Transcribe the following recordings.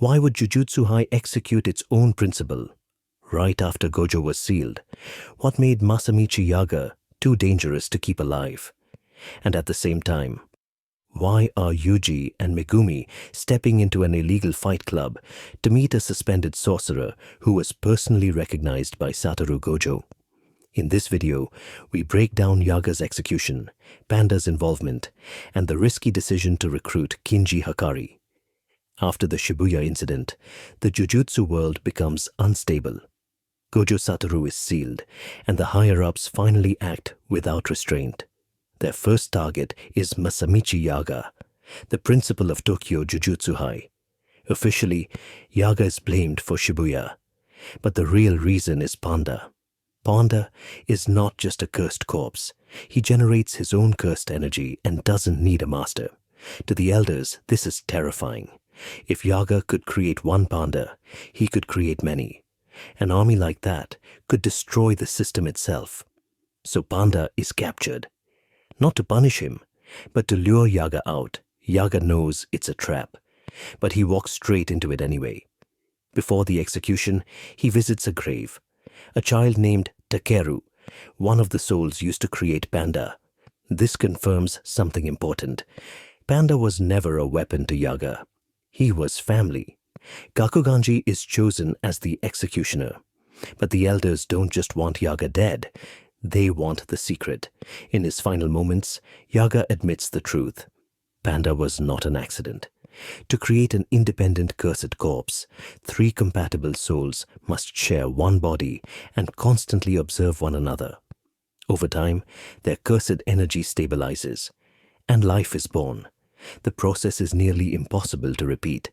Why would Jujutsu High execute its own principle right after Gojo was sealed? What made Masamichi Yaga too dangerous to keep alive? And at the same time, why are Yuji and Megumi stepping into an illegal fight club to meet a suspended sorcerer who was personally recognized by Satoru Gojo? In this video, we break down Yaga's execution, Panda's involvement, and the risky decision to recruit Kinji Hakari. After the Shibuya incident, the Jujutsu world becomes unstable. Gojo Satoru is sealed, and the higher-ups finally act without restraint. Their first target is Masamichi Yaga, the principal of Tokyo Jujutsu High. Officially, Yaga is blamed for Shibuya, but the real reason is Panda. Panda is not just a cursed corpse. He generates his own cursed energy and doesn't need a master. To the elders, this is terrifying. If Yaga could create one Panda, he could create many. An army like that could destroy the system itself. So Panda is captured. Not to punish him, but to lure Yaga out. Yaga knows it's a trap, but he walks straight into it anyway. Before the execution, he visits a grave. A child named Takeru, one of the souls used to create Panda. This confirms something important. Panda was never a weapon to Yaga. He was family. Gakuganji is chosen as the executioner. But the elders don't just want Yaga dead. They want the secret. In his final moments, Yaga admits the truth. Panda was not an accident. To create an independent cursed corpse, 3 compatible souls must share one body and constantly observe one another. Over time, their cursed energy stabilizes, and life is born. The process is nearly impossible to repeat.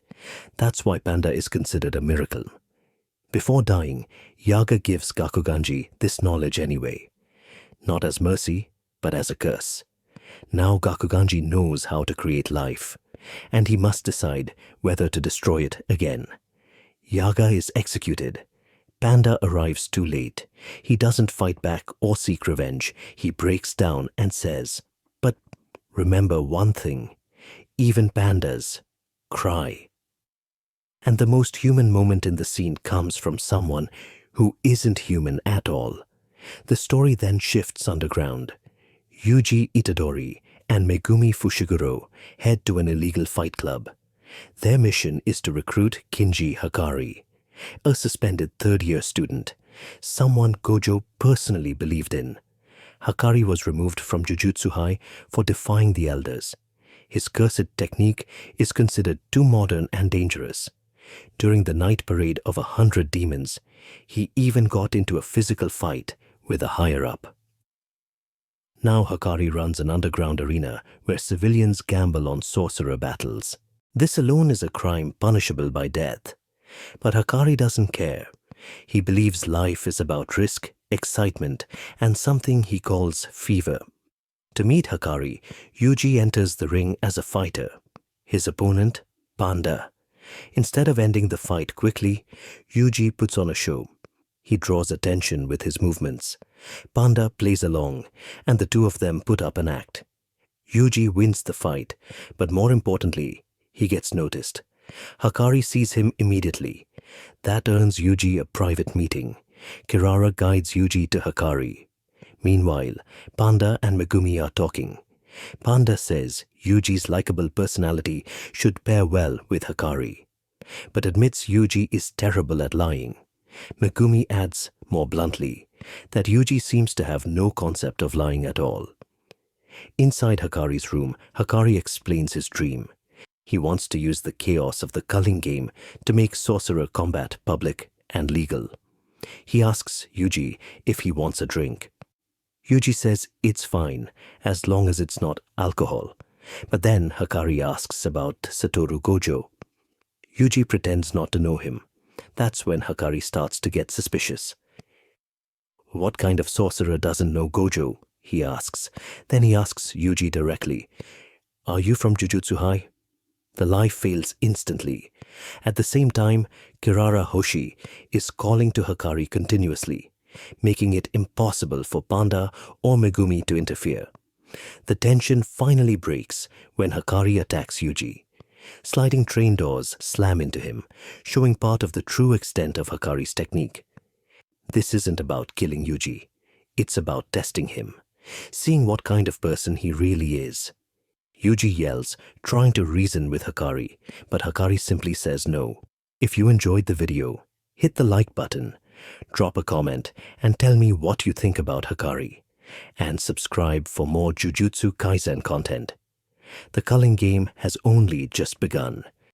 That's why Panda is considered a miracle. Before dying, Yaga gives Gakuganji this knowledge anyway. Not as mercy, but as a curse. Now Gakuganji knows how to create life, and he must decide whether to destroy it again. Yaga is executed. Panda arrives too late. He doesn't fight back or seek revenge. He breaks down and says, "But remember one thing, even pandas cry." And the most human moment in the scene comes from someone who isn't human at all. The story then shifts underground. Yuji Itadori and Megumi Fushiguro head to an illegal fight club. Their mission is to recruit Kinji Hakari, a suspended third-year student, someone Gojo personally believed in. Hakari was removed from Jujutsu High for defying the elders. His cursed technique is considered too modern and dangerous. During the night parade of 100 demons, he even got into a physical fight with a higher-up. Now Hakari runs an underground arena where civilians gamble on sorcerer battles. This alone is a crime punishable by death. But Hakari doesn't care. He believes life is about risk, excitement, and something he calls fever. To meet Hakari, Yuji enters the ring as a fighter. His opponent, Panda. Instead of ending the fight quickly, Yuji puts on a show. He draws attention with his movements. Panda plays along, and the two of them put up an act. Yuji wins the fight, but more importantly, he gets noticed. Hakari sees him immediately. That earns Yuji a private meeting. Kirara guides Yuji to Hakari. Meanwhile, Panda and Megumi are talking. Panda says Yuji's likable personality should pair well with Hakari, but admits Yuji is terrible at lying. Megumi adds, more bluntly, that Yuji seems to have no concept of lying at all. Inside Hakari's room, Hakari explains his dream. He wants to use the chaos of the Culling Game to make sorcerer combat public and legal. He asks Yuji if he wants a drink. Yuji says it's fine, as long as it's not alcohol. But then Hakari asks about Satoru Gojo. Yuji pretends not to know him. That's when Hakari starts to get suspicious. "What kind of sorcerer doesn't know Gojo?" he asks. Then he asks Yuji directly, "Are you from Jujutsu High?" The lie fails instantly. At the same time, Kirara Hoshi is calling to Hakari continuously, making it impossible for Panda or Megumi to interfere. The tension finally breaks when Hakari attacks Yuji. Sliding train doors slam into him, showing part of the true extent of Hakari's technique. This isn't about killing Yuji. It's about testing him, seeing what kind of person he really is. Yuji yells, trying to reason with Hakari, but Hakari simply says no. If you enjoyed the video, hit the like button, drop a comment, and tell me what you think about Hakari. And subscribe for more Jujutsu Kaisen content. The Culling Game has only just begun,